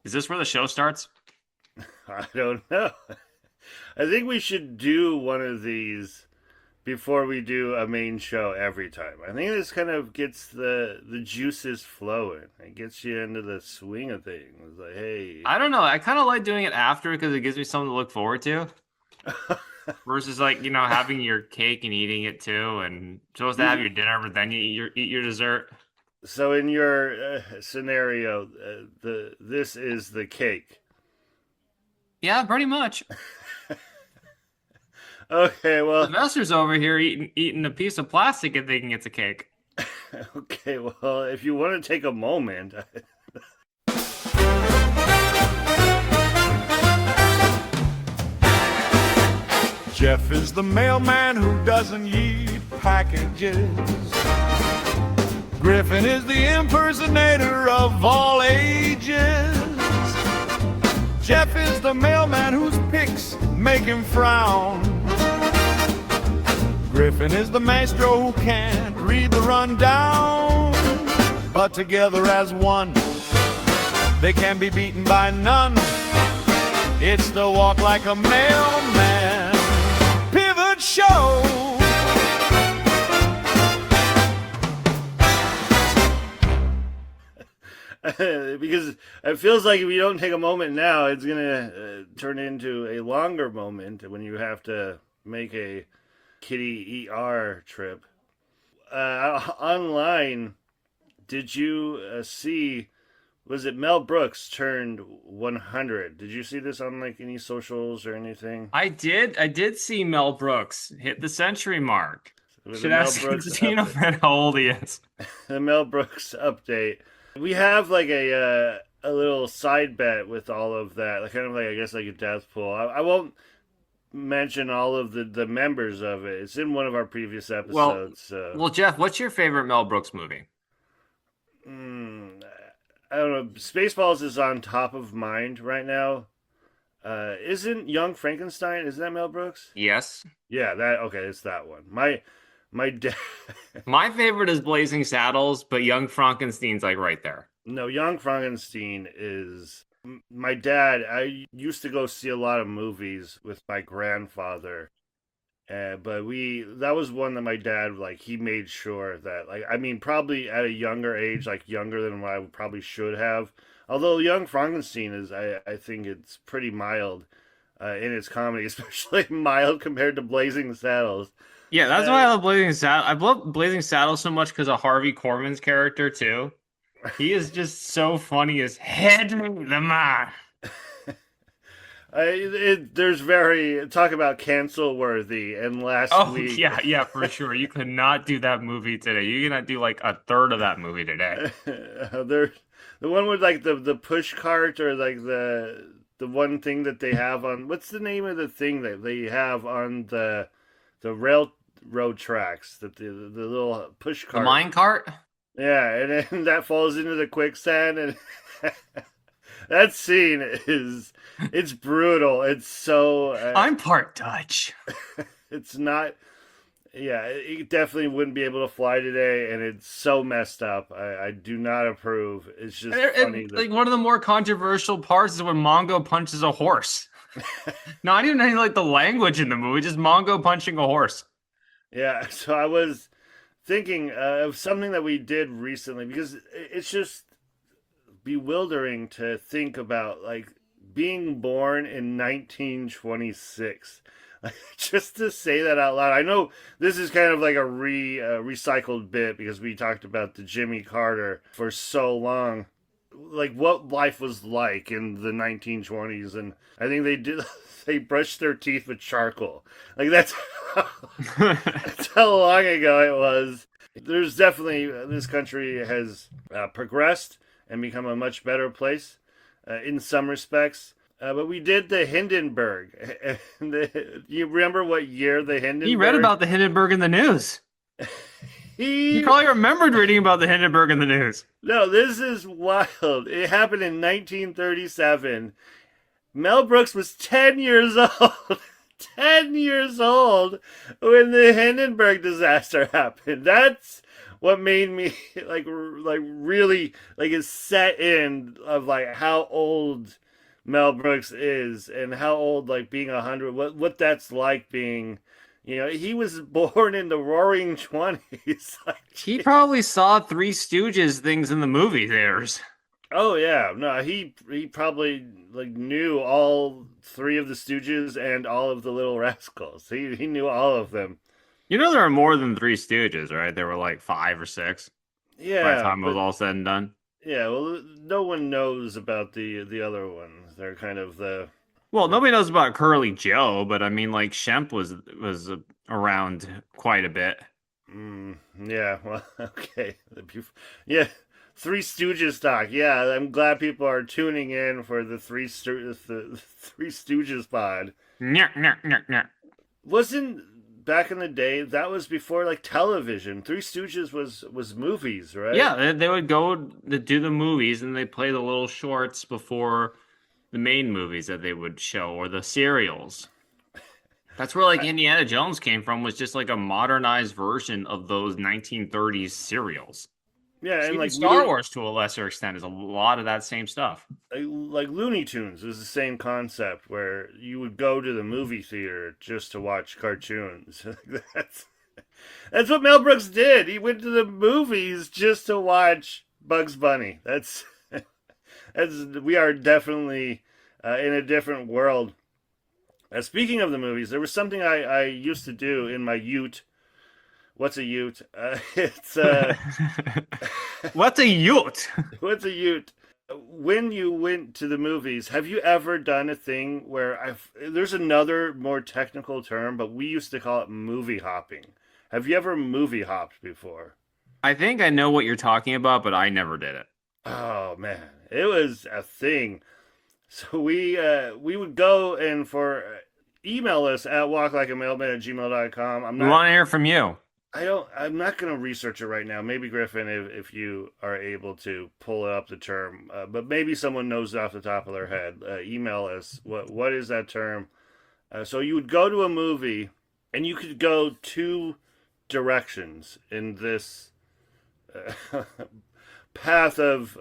Is this where the show starts? I don't know. I think we should do one of these before we do a main show every time. I think this kind of gets the juices flowing. It gets you into the swing of things. It's like, hey, I don't know. I kind of like doing it after because it gives me something to look forward to versus having your cake and eating it too and supposed to have your dinner but then you eat your dessert. so in your scenario, the this is the cake. Yeah, pretty much. Okay, well, Sylvester's over here eating a piece of plastic and thinking it's a cake. okay, well, if you want to take a moment, Jeff is the mailman who doesn't eat packages. Griffin is the impersonator of all ages. Jeff is the mailman whose picks make him frown. Griffin is the maestro who can't read the rundown. But together as one, they can be beaten by none. It's the Walk Like a Mailman Pivot Show. because it feels like if you don't take a moment now, it's gonna turn into a longer moment when you have to make a kitty ER trip. Online, did you see? Was it Mel Brooks turned 100? Did you see this on like any socials or anything? I did see Mel Brooks hit the century mark. It was a Should Mel ask Brooks Christina update. Fred how old he is. The Mel Brooks update. We have like a little side bet with all of that, like, kind of like I guess like a death pool. I won't mention all of the members of it. It's in one of our previous Well, episodes. So. well, Jeff, what's your favorite Mel Brooks movie? Mm, I don't know. Spaceballs is on top of mind right now. Isn't Young Frankenstein? Is that Mel Brooks? Yes. Yeah, that okay. It's that one. My dad. My favorite is Blazing Saddles, but Young Frankenstein's like right there. No, Young Frankenstein is my dad. I used to go see a lot of movies with my grandfather, but we that was one that my dad like he made sure that like I mean probably at a younger age, like younger than what I probably should have. Although Young Frankenstein is, I think it's pretty mild in its comedy, especially mild compared to Blazing Saddles. Yeah, that's why Uh, I love Blazing Saddles. I love Blazing Saddles so much because of Harvey Korman's character too. He is just so funny as Henry the Man. there's very talk about cancel worthy. And last Oh week, yeah, yeah, for sure. You could not do that movie today. You cannot do like a third of that movie today. there, the one with like the push cart or like the one thing that they have on what's the name of the thing that they have on the railroad tracks that the little push The cart. mine cart? Yeah, and then that falls into the quicksand and that scene is it's brutal. It's so I'm part Dutch. it's not yeah, it definitely wouldn't be able to fly today and it's so messed up. I do not approve. It's just funny that Like one of the more controversial parts is when Mongo punches a horse. Not even any like the language in the movie, just Mongo punching a horse. yeah, so I was thinking of something that we did recently because it's just bewildering to think about like being born in 1926. Like, just to say that out loud. I know this is kind of like a recycled bit because we talked about the Jimmy Carter for so long. Like what life was like in the 1920s, and I think they did. They brushed their teeth with charcoal. Like that's how long ago it was. There's definitely this country has progressed and become a much better place in some respects. But we did the Hindenburg. And you remember what year the He read Hindenburg? about the Hindenburg in the news. He He probably remembered reading about the Hindenburg in the news. no, this is wild. It happened in 1937. Mel Brooks was 10 years old. 10 years old when the Hindenburg disaster happened. That's what made me like really like is set in of like how old Mel Brooks is and how old like being 100, what that's like being, he was born in the Roaring '20s. He probably saw Three Stooges things in the movie theaters. Oh yeah, no, he probably like knew all three of the Stooges and all of the Little Rascals. He knew all of them. You know there are more than Three Stooges, right? There were like five or six by the Yeah, time it was but all said and done. yeah, well, no one knows about the other ones. They're kind of Well, the nobody knows about Curly Joe, but I mean, like Shemp was around quite a bit. yeah, well, okay, yeah, Three Stooges talk. Yeah, I'm glad people are tuning in for the the Three Stooges pod. Nyah, nyah, nyah, nyah. Wasn't back in the day that was before like television? Three Stooges was movies, right? Yeah, they would go to do the movies and they play the little shorts before the main movies that they would show or the serials. That's where like Indiana Jones came from, was just like a modernized version of those 1930s serials. Yeah, So and even like Star Wars to a lesser extent is a lot of that same stuff. like Looney Tunes was the same concept where you would go to the movie theater just to watch cartoons. That's what Mel Brooks did. He went to the movies just to watch Bugs Bunny. That's we are definitely in a different world. Speaking of the movies, there was something I used to do in my ute. What's a ute? It's What's a ute? what's a ute? When you went to the movies, have you ever done a thing where there's another more technical term, but we used to call it movie hopping. Have you ever movie hopped before? I think I know what you're talking about, but I never did it. Oh man, it was a thing. So we would go and email us at walklikeamailman@gmail.com. We want to hear from you. I'm not going to research it right now. Maybe Griffin, if you are able to pull up the term, but maybe someone knows off the top of their head. Email us. What is that term? So you would go to a movie, and you could go two directions in this path of,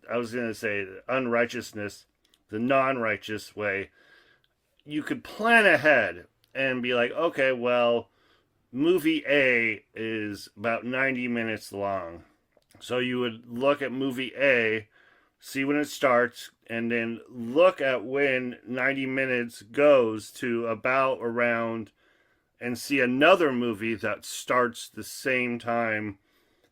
I was going to say unrighteousness, the non-righteous way. You could plan ahead and be like, okay, well, movie A is about 90 minutes long. So you would look at movie A, see when it starts, and then look at when 90 minutes goes to about around and see another movie that starts the same time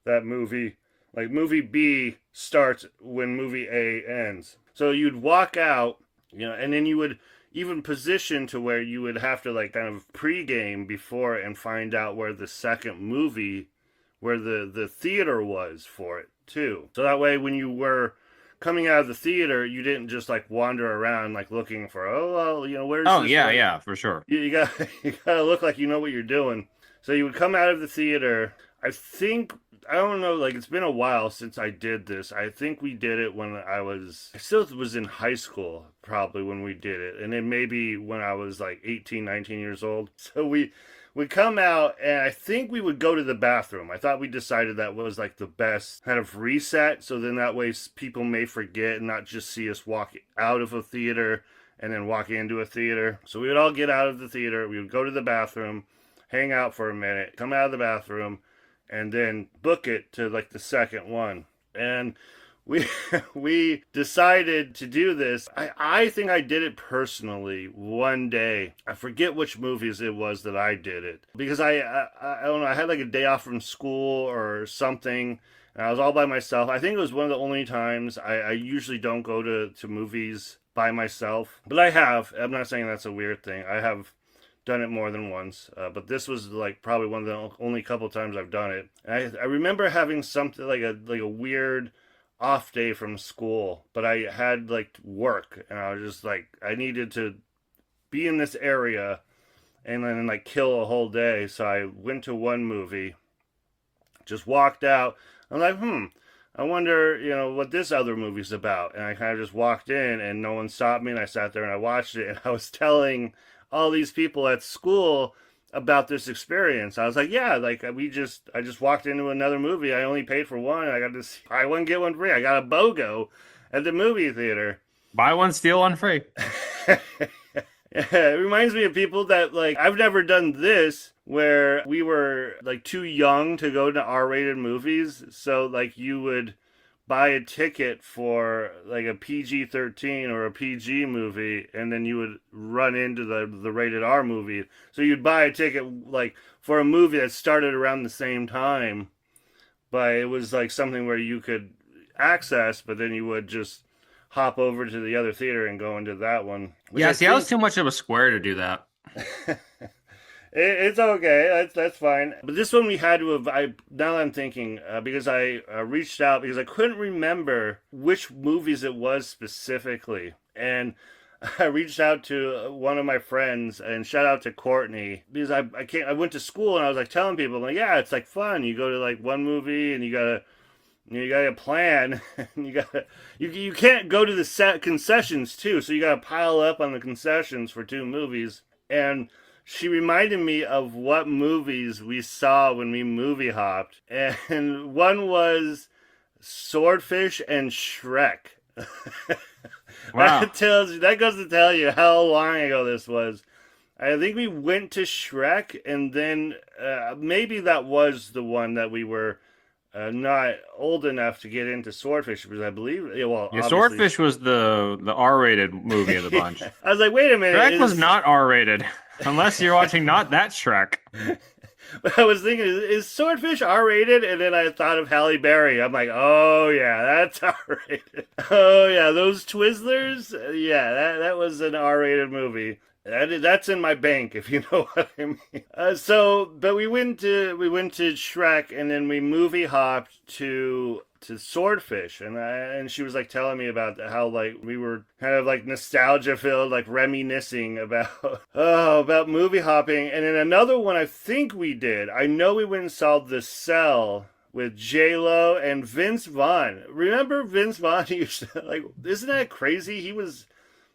that movie. Like movie B starts when movie A ends. So you'd walk out, and then you would even position to where you would have to like kind of pregame before and find out where the second movie, where the theater was for it too. So that way when you were coming out of the theater, you didn't just like wander around like looking for, where's Oh this yeah, one? yeah, for sure. You gotta look like you know what you're doing. So you would come out of the theater. I don't know, like it's been a while since I did this. I think we did it when I still was in high school, probably when we did it. And then maybe when I was like 18, 19 years old. So we would come out and I think we would go to the bathroom. I thought we decided that was like the best kind of reset. So then that way people may forget and not just see us walk out of a theater and then walk into a theater. So we would all get out of the theater. We would go to the bathroom, hang out for a minute, come out of the bathroom, and then book it to like the second one. And we decided to do this. I think I did it personally one day. I forget which movies it was that I did it. Because I don't know, I had like a day off from school or something. And I was all by myself. I think it was one of the only times I usually don't go to movies by myself. But I have. I'm not saying that's a weird thing. I have done it more than once, but this was like probably one of the only couple times I've done it. And I remember having something like a weird off day from school, but I had like work, and I was just like I needed to be in this area and then like kill a whole day. So I went to one movie, just walked out. I'm like, I wonder, what this other movie's about. And I kind of just walked in, and no one stopped me, and I sat there and I watched it, and I was telling all these people at school about this experience. I was like, yeah, like I just walked into another movie. I only paid for one. I got to buy one get one free. I got a BOGO at the movie theater. Buy one, steal one free. It reminds me of people that, like, I've never done this where we were like too young to go to R-rated movies. So like you would buy a ticket for like a PG-13 or a PG movie, and then you would run into the rated R movie. So you'd buy a ticket like for a movie that started around the same time, but it was like something where you could access, but then you would just hop over to the other theater and go into that one. Yeah, see, I was too much of a square to do that. It's okay. That's fine. But this one we had to have. Now I'm thinking because I reached out because I couldn't remember which movies it was specifically, and I reached out to one of my friends, and shout out to Courtney, because I went to school and I was like telling people, like, yeah, it's like fun. You go to like one movie and you gotta plan. You can't go to the set concessions too, so you gotta pile up on the concessions for two movies. And she reminded me of what movies we saw when we movie hopped, and one was Swordfish and Shrek. Wow. That goes to tell you how long ago this was. I think we went to Shrek, and then maybe that was the one that we were not old enough to get into Swordfish, because I believe, Swordfish was the R-rated movie of the bunch. I was like, wait a minute. Shrek was not R-rated, unless you're watching not that Shrek. But I was thinking, is Swordfish R-rated? And then I thought of Halle Berry. I'm like, oh yeah, that's R-rated. Oh yeah, those Twizzlers? Yeah, that was an R-rated movie. That's in my bank, if you know what I mean. But we went to Shrek, and then we movie hopped to Swordfish, and she was like telling me about how like we were kind of like nostalgia filled, like reminiscing about about movie hopping. And then another one I think we did. I know we went and saw The Cell with J-Lo and Vince Vaughn. Remember Vince Vaughn? He used to, like, isn't that crazy? He was.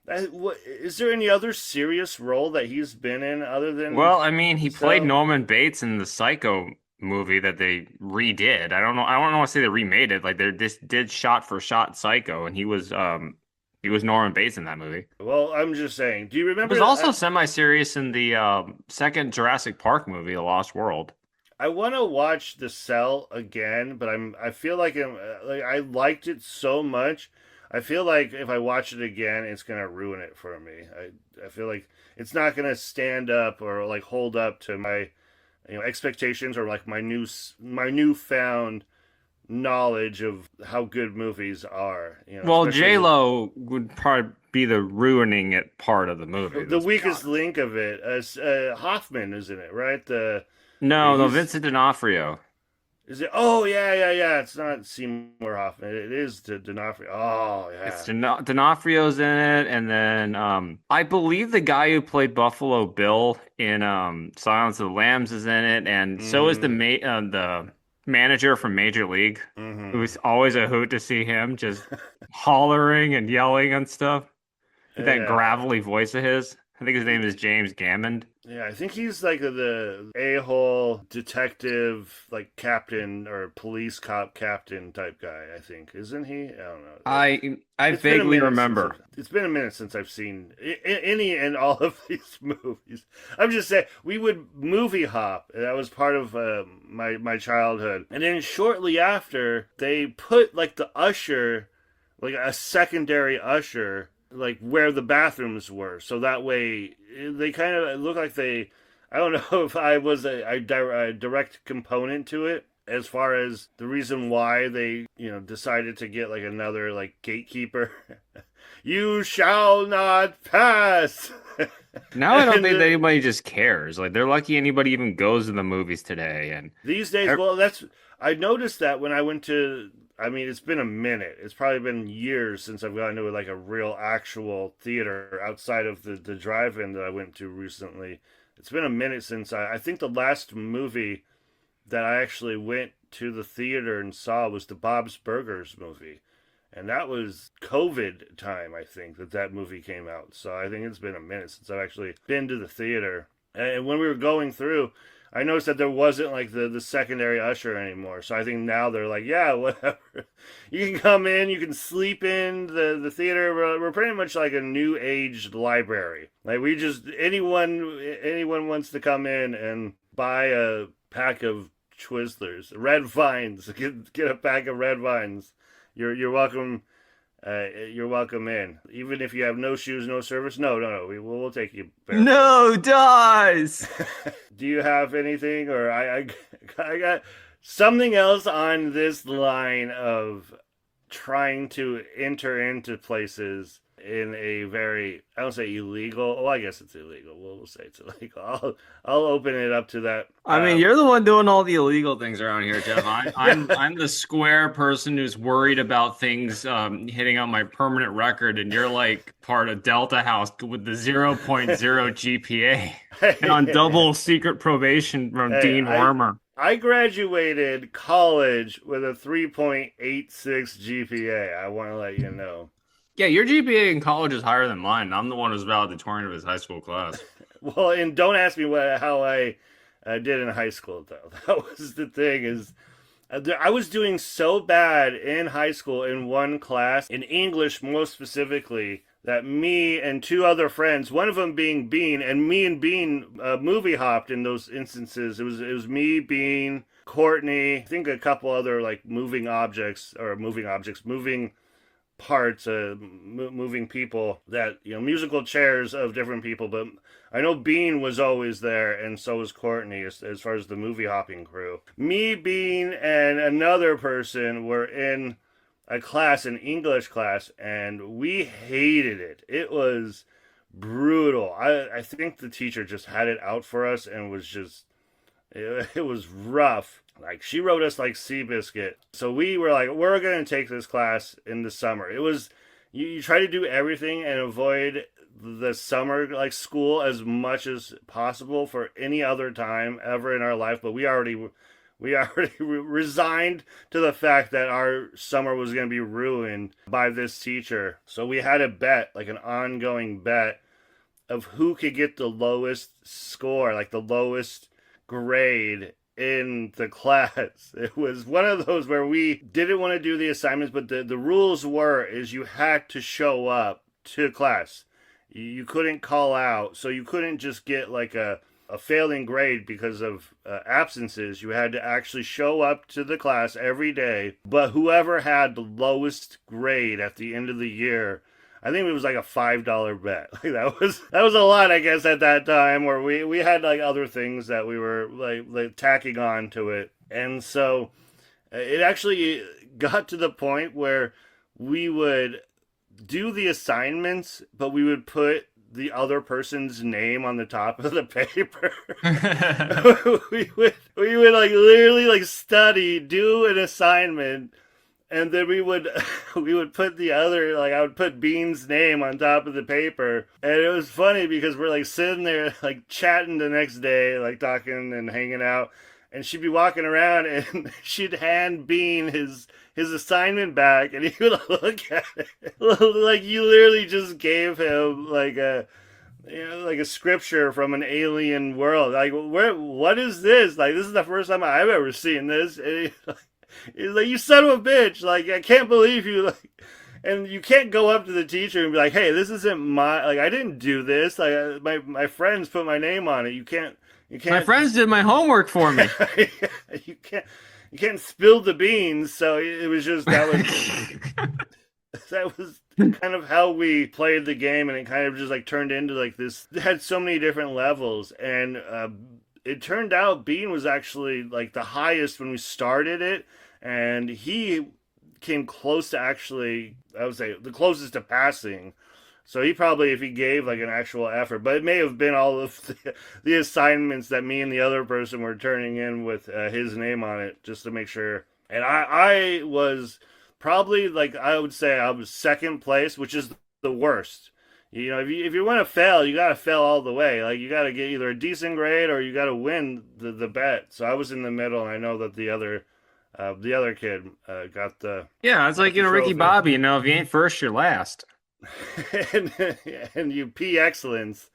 Is there any other serious role that he's been in other than? Well, I mean, he played Norman Bates in the Psycho movie that they redid. I don't know. I don't want to say they remade it. Like they just did shot for shot Psycho, and he was Norman Bates in that movie. Well, I'm just saying. Do you remember? He was also semi-serious in the second Jurassic Park movie, The Lost World. I want to watch The Cell again, but I feel like I liked it so much. I feel like if I watch it again, it's gonna ruin it for me. I feel like it's not gonna stand up or like hold up to my expectations, or like my newfound knowledge of how good movies are. Well, J-Lo would probably be the ruining it part of the movie. The weakest link of it. Hoffman is in it, right? No, Vincent D'Onofrio. Is it? Oh, yeah. It's not Seymour Hoffman. It is D'Onofrio. Oh, yeah. It's D'Onofrio's in it, and then I believe the guy who played Buffalo Bill in Silence of the Lambs is in it, and so is the manager from Major League, Mm-hmm. who's always a hoot to see him just hollering and yelling and stuff. That gravelly voice of his. I think his name is James Gammond. Yeah, I think he's like the a-hole detective, like captain or police cop captain type guy, I think. Isn't he? I don't know. I vaguely remember. It's been a minute since I've seen any and all of these movies. I'm just saying, we would movie hop. That was part of my childhood. And then shortly after, they put like the usher, like a secondary usher, like where the bathrooms were, so that way they kind of look like they. I don't know if I was a direct component to it, as far as the reason why they decided to get like another like gatekeeper. You shall not pass. Now I don't think that anybody just cares. Like they're lucky anybody even goes to the movies today. And these days, I noticed that when I went to. I mean, it's been a minute. It's probably been years since I've gone to like a real actual theater outside of the drive-in that I went to recently. It's been a minute since I think the last movie that I actually went to the theater and saw was the Bob's Burgers movie. And that was COVID time, I think, that movie came out. So I think it's been a minute since I've actually been to the theater. And when we were going through, I noticed that there wasn't like the secondary usher anymore. So I think now they're like, yeah, whatever. You can come in, you can sleep in the theater. We're pretty much like a new age library. Like we just anyone wants to come in and buy a pack of Twizzlers, red vines. Get a pack of red vines. You're welcome. You're welcome in, even if you have no shoes, no service. No. We'll take you barefoot. No, Dawes! Do you have anything, or I got something else on this line of trying to enter into places in a very, I don't say illegal. Oh, I guess it's illegal. We'll say it's illegal. I'll open it up to that. I mean, you're the one doing all the illegal things around here, Jeff. I'm the square person who's worried about things hitting on my permanent record, and you're like part of Delta House with the 0.0 GPA and on double secret probation from Dean Wormer. I graduated college with a 3.86 GPA. I want to let you know. Yeah, your GPA in college is higher than mine. I'm the one who's valedictorian of his high school class. Well, and don't ask me how I did in high school, though. That was the thing is, I was doing so bad in high school in one class, in English most specifically, that me and two other friends, one of them being Bean, and me and Bean movie hopped in those instances. It was me, Bean, Courtney, I think a couple other like moving parts, moving people that, musical chairs of different people. But I know Bean was always there, and so was Courtney as far as the movie hopping crew. Me, Bean, and another person were in a class, an English class, and we hated it. It was brutal. I think the teacher just had it out for us and was just, it was rough. Like, she wrote us like Seabiscuit. So we were like, we're going to take this class in the summer. It was, you try to do everything and avoid the summer, like, school as much as possible for any other time ever in our life. But we already resigned to the fact that our summer was going to be ruined by this teacher. So we had a bet, like an ongoing bet, of who could get the lowest score, like the lowest grade in the class. It was one of those where we didn't want to do the assignments, but the rules is you had to show up to class. You couldn't call out, so you couldn't just get like a failing grade because of absences. You had to actually show up to the class every day, but whoever had the lowest grade at the end of the year, I think it was like a $5 bet. Like that was a lot, I guess, at that time, where we had like other things that we were like tacking on to it. And so it actually got to the point where we would do the assignments, but we would put the other person's name on the top of the paper. we would like literally like study, do an assignment, and then we would put the other, like I would put Bean's name on top of the paper. And it was funny because we're like sitting there like chatting the next day, like talking and hanging out, and she'd be walking around and she'd hand Bean his assignment back, and he would look at it like you literally just gave him like a scripture from an alien world. Like, what is this? Like, this is the first time I've ever seen this. And he's like, you son of a bitch! Like, I can't believe you. Like, and you can't go up to the teacher and be like, hey, this isn't I didn't do this. Like, my friends put my name on it. You can't. My friends did my homework for me. You can't spill the beans. So it was just that was kind of how we played the game, and it kind of just like turned into like this. It had so many different levels, and it turned out Bean was actually like the highest when we started it, and he came close to actually, I would say, the closest to passing. So he probably, if he gave like an actual effort, but it may have been all of the assignments that me and the other person were turning in with his name on it, just to make sure. And I was probably, like, I would say I was second place, which is the worst. You know, if you want to fail, you got to fail all the way. Like, you got to get either a decent grade or you got to win the bet. So I was in the middle, and I know that the other kid got the... Yeah, it's like, Ricky Bobby, if you ain't first, you're last. and you pee excellence.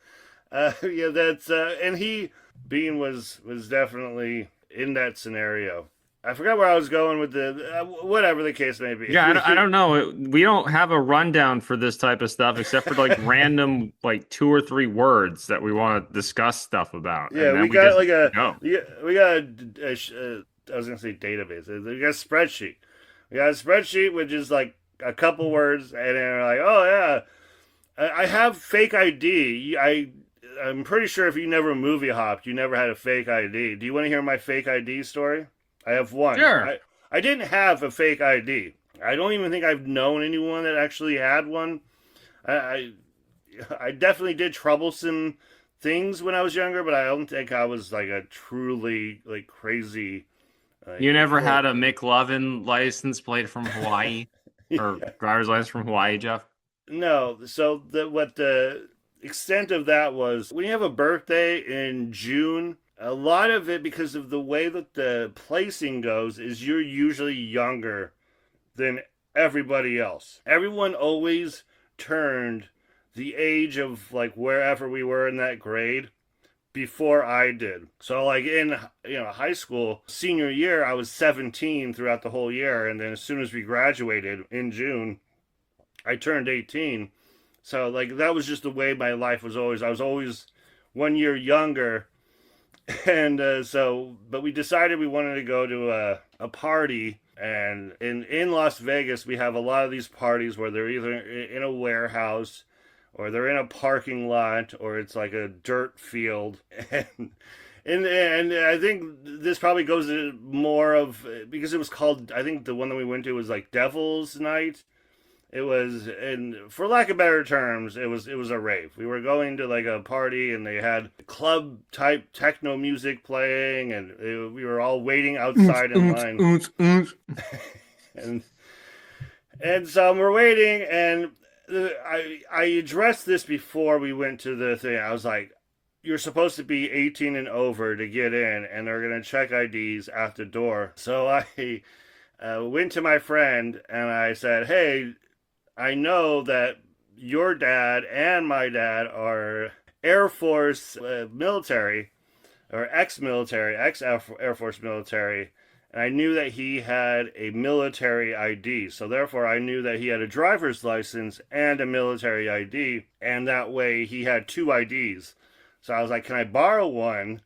Yeah, that's and Bean was definitely in that scenario. I forgot where I was going with the whatever the case may be. Yeah, I don't know. We don't have a rundown for this type of stuff except for like random like 2 or 3 words that we want to discuss stuff about, Yeah, and we then we got just like a go. we got I was gonna say database. We got a spreadsheet. We got a spreadsheet which is like a couple words, and then we're like, oh yeah, I have fake ID. I'm pretty sure if you never movie hopped, you never had a fake ID. Do you want to hear my fake ID story? I have one. Sure. I didn't have a fake ID. I don't even think I've known anyone that actually had one. I I, I definitely did troublesome things when I was younger, but I don't think I was like a truly like crazy. You never had a McLovin license plate from Hawaii or Yeah. driver's license from Hawaii, Jeff? No, so what the extent of that was when you have a birthday in June, a lot of it because of the way that the placing goes is you're usually younger than everybody else. Everyone always turned the age of like wherever we were in that grade before I did. So like in high school senior year I was 17 throughout the whole year, and then as soon as we graduated in June I turned 18. So like that was just the way my life was always. I was always 1 year younger, and but we decided we wanted to go to a party. And in Las Vegas, we have a lot of these parties where they're either in a warehouse, or they're in a parking lot, or it's like a dirt field. And I think this probably goes to more of because it was called. I think the one that we went to was like Devil's Night. It was, and for lack of better terms, it was a rave. We were going to like a party, and they had club type techno music playing, and we were all waiting outside in line. and and so we're waiting, and I addressed this before we went to the thing. I was like, "You're supposed to be 18 and over to get in, and they're gonna check IDs at the door." So I went to my friend and I said, "Hey, I know that your dad and my dad are Air Force military, or ex-military, ex-Air Force military, and I knew that he had a military ID. So therefore, I knew that he had a driver's license and a military ID, and that way he had 2 IDs. So I was like, can I borrow one?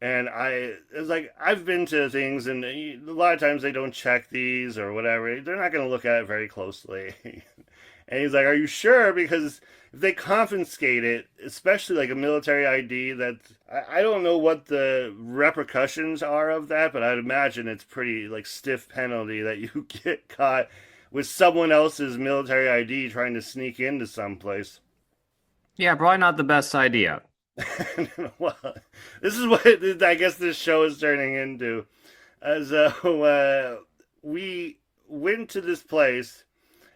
And it was like, I've been to things, and a lot of times they don't check these or whatever. They're not going to look at it very closely. And he's like, are you sure? Because if they confiscate it, especially like a military ID, I don't know what the repercussions are of that, but I'd imagine it's pretty like stiff penalty that you get caught with someone else's military ID trying to sneak into someplace. Yeah, probably not the best idea. Well, this is what I guess this show is turning into. So we went to this place,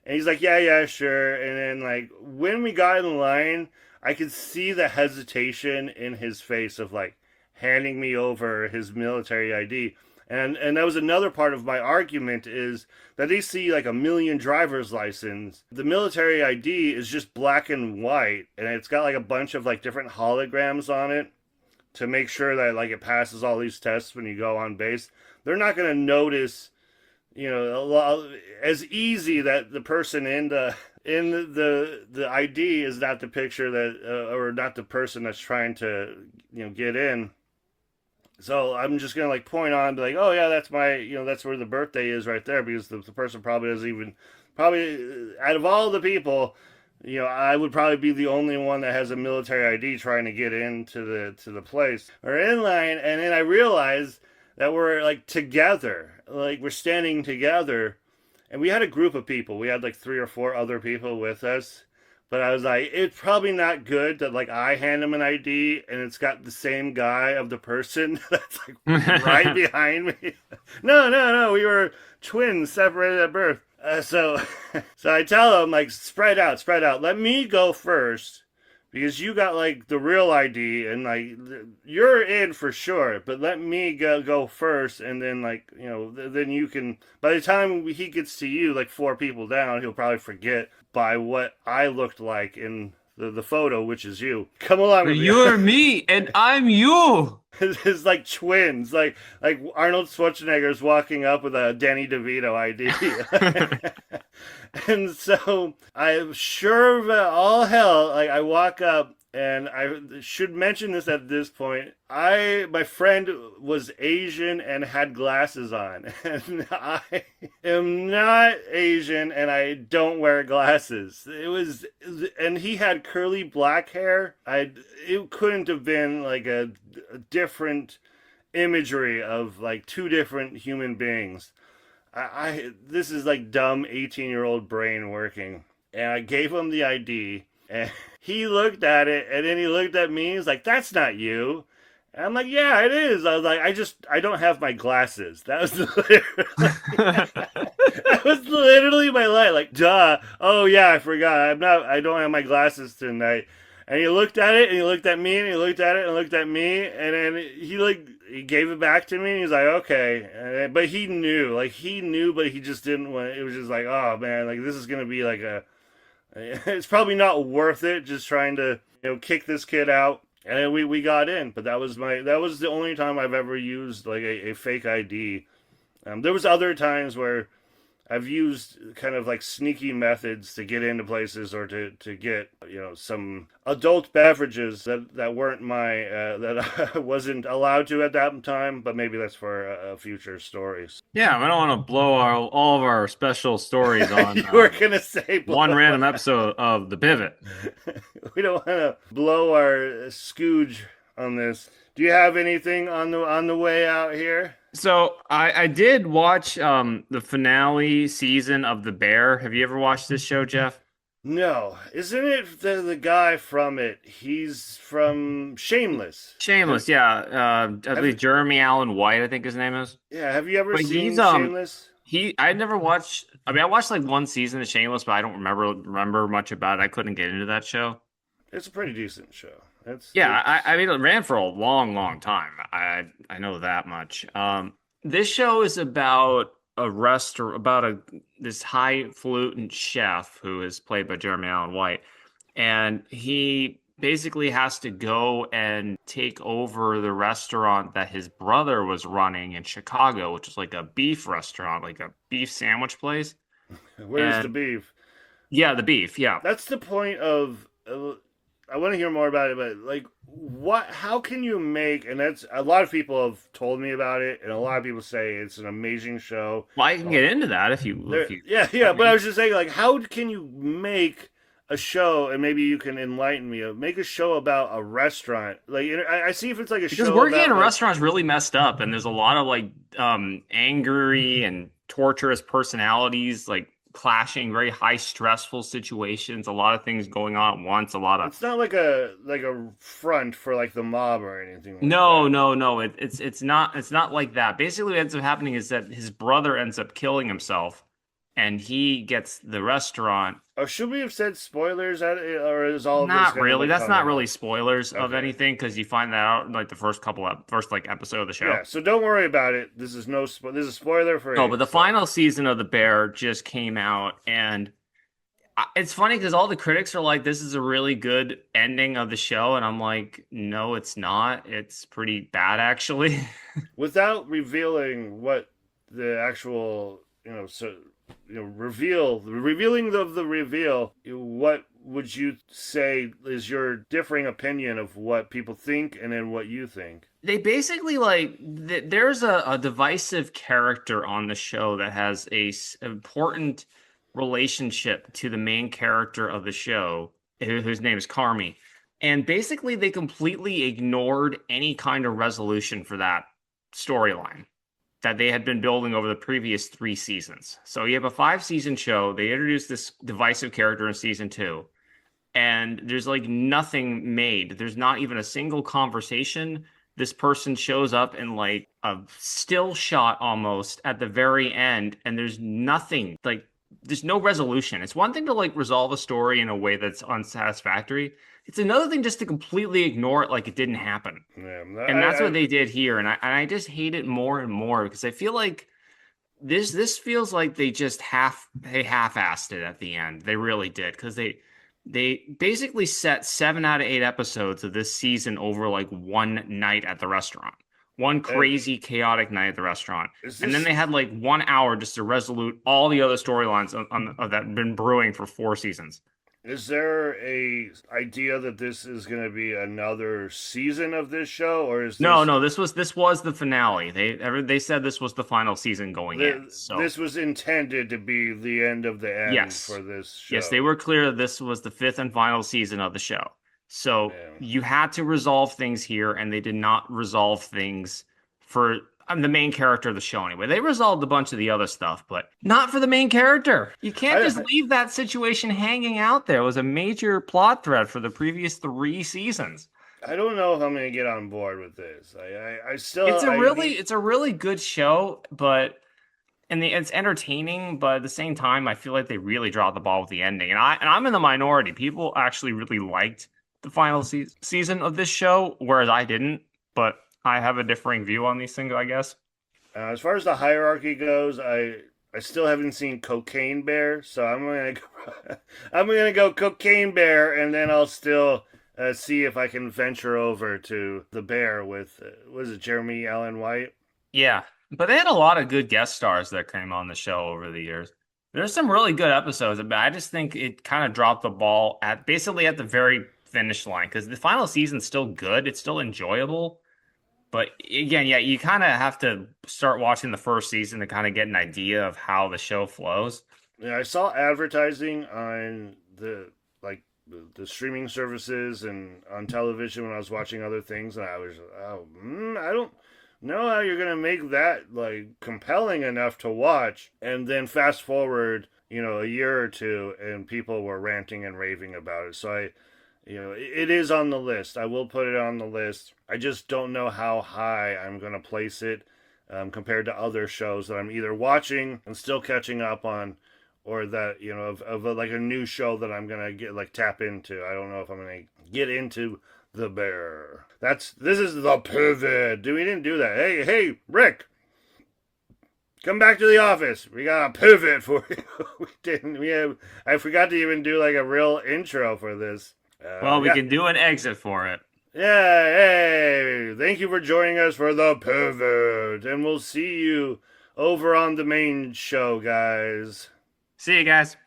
and he's like, yeah, sure. And then like when we got in line, I could see the hesitation in his face of like handing me over his military ID. And that was another part of my argument is that they see like a million driver's license. The military ID is just black and white, and it's got like a bunch of like different holograms on it to make sure that like it passes all these tests when you go on base. They're not going to notice, as easy that the person in the ID is not the picture that or not the person that's trying to get in. So I'm just gonna like point on, be like, oh yeah, that's that's where the birthday is right there, because the person probably doesn't even out of all the people, I would probably be the only one that has a military ID trying to get into the place or in line, and then I realized that we're like together, like we're standing together, and we had a group of people. We had like 3 or 4 other people with us. But I was like, it's probably not good that like I hand him an ID and it's got the same guy of the person that's like right behind me. No. We were twins separated at birth. So I tell him like, spread out. Let me go first because you got like the real ID and like you're in for sure. But let me go first, and then like then you can. By the time he gets to you, like 4 people down, he'll probably forget by what I looked like in the photo, which is you. Come along with me. You're me, and I'm you. It's like twins, like Arnold Schwarzenegger's walking up with a Danny DeVito ID. And so I'm sure of all hell, like I walk up, and I should mention this at this point. My friend was Asian and had glasses on, and I am not Asian and I don't wear glasses. And he had curly black hair. It couldn't have been like a different imagery of like two different human beings. This is like dumb 18-year-old brain working. And I gave him the ID, and he looked at it, and then he looked at me. He's like, "That's not you." And I'm like, "Yeah, it is." I was like, I don't have my glasses." That was literally my line. Like, duh. Oh yeah, I forgot. I don't have my glasses tonight. And he looked at it, and he looked at me, and he looked at it, and looked at me, and then he gave it back to me, and he's like, "Okay." But he knew, but he just didn't want. It was just like, oh man, like this is gonna be like it's probably not worth it just trying to kick this kid out. And then we got in, but that was the only time I've ever used like a fake ID. There was other times where I've used kind of like sneaky methods to get into places, or to get some adult beverages that weren't that I wasn't allowed to at that time. But maybe that's for future stories. Yeah, we don't want to blow all of our special stories on. You were gonna say one random episode of The Pivot. We don't want to blow our scooge on this. Do you have anything on the way out here? So I did watch the finale season of The Bear. Have you ever watched this show, Jeff? No. Isn't it the guy from it? He's from Shameless. Shameless, yeah. I believe Jeremy Allen White, I think his name is. Yeah, have you ever seen Shameless? I never watched. I mean, I watched like one season of Shameless, but I don't remember much about it. I couldn't get into that show. It's a pretty decent show. I mean, it ran for a long, long time. I know that much. This show is about this highfalutin chef who is played by Jeremy Allen White, and he basically has to go and take over the restaurant that his brother was running in Chicago, which is like a beef restaurant, like a beef sandwich place. Where's the beef? Yeah, the beef. Yeah, that's the point of. I want to hear more about it, but like, how can you make, and that's, a lot of people have told me about it, and a lot of people say it's an amazing show. Well, I can get into that if you but I was just saying, like, how can you make a show, and maybe you can enlighten me, make a show about a restaurant? Like, I see if it's like a show. Because working in a restaurant is really messed up, and there's a lot of like angry and torturous personalities, like clashing, very high stressful situations, a lot of things going on at once, it's not like a front for like the mob or anything like no it's not like that. Basically what ends up happening is that his brother ends up killing himself, and he gets the restaurant. Oh, should we have said spoilers or is all of not this really? That's not really spoilers of anything, because you find that out in like the first episode of the show. Yeah, so don't worry about it. This is this is spoiler free. No, but the final season of The Bear just came out, and it's funny because all the critics are like, "This is a really good ending of the show," and I'm like, "No, it's not. It's pretty bad, actually." Without revealing what the actual revealing of the reveal, what would you say is your differing opinion of what people think and then what you think? They basically there's a divisive character on the show that has important relationship to the main character of the show, whose name is Carmi. And basically they completely ignored any kind of resolution for that storyline that they had been building over the previous 3 seasons. So you have a 5-season show. They introduced this divisive character in season 2, and there's like nothing made. There's not even a single conversation. This person shows up in like a still shot almost at the very end, and there's nothing, like there's no resolution. It's one thing to like resolve a story in a way that's unsatisfactory. It's another thing just to completely ignore it like it didn't happen. Yeah, and that's what they did here. And I just hate it more and more, because I feel like this feels like they just half-assed it at the end. They really did, because they They basically set 7 out of 8 episodes of this season over like one night at the restaurant, one Uh, crazy chaotic night at the restaurant, is and then this they had like 1 hour just to resolute all the other storylines that have been brewing for 4 seasons. Is there a idea that this is going to be another season of this show, or is No, this no, this was the finale. They said this was the final season going in. So this was intended to be the end of the end yes, for this show? yes, they were clear that this was the fifth and final season of the show. So Man. you had to resolve things here, and they did not resolve things for the main character of the show anyway. They resolved a bunch of the other stuff, but not for the main character. You can't I, just leave that situation hanging out there. It was a major plot thread for the previous 3 seasons. I don't know if I'm going to get on board with this. I still It's a really good show, but it's entertaining, but at the same time, I feel like they really dropped the ball with the ending. I'm in the minority. People actually really liked the final season of this show, whereas I didn't. But I have a differing view on these things, I guess. as far as the hierarchy goes, I still haven't seen Cocaine Bear, so I'm going to go, I'm going to go Cocaine Bear, and then I'll still see if I can venture over to the Bear with was it Jeremy Allen White? Yeah, but they had a lot of good guest stars that came on the show over the years. There's some really good episodes, but I just think it kind of dropped the ball at basically at the very finish line because the final season's still good. It's still enjoyable. But again, yeah, you kind of have to start watching the first season to kind of get an idea of how the show flows. Yeah, I saw advertising on the streaming services and on television when I was watching other things, and I was, I don't know how you're gonna make that like compelling enough to watch. And then fast forward, a year or two, and people were ranting and raving about it. So it is on the list. I will put it on the list. I just don't know how high I'm gonna place it compared to other shows that I'm either watching and still catching up on, or that like a new show that I'm gonna get like tap into. I don't know if I'm gonna get into the Bear. This is the pivot. We didn't do that. Hey, Rick, come back to the office. We got a pivot for you. We didn't. I forgot to even do like a real intro for this. Well, we can do an exit for it. Yeah. Hey, thank you for joining us for the pivot, and we'll see you over on the main show, guys. See you guys.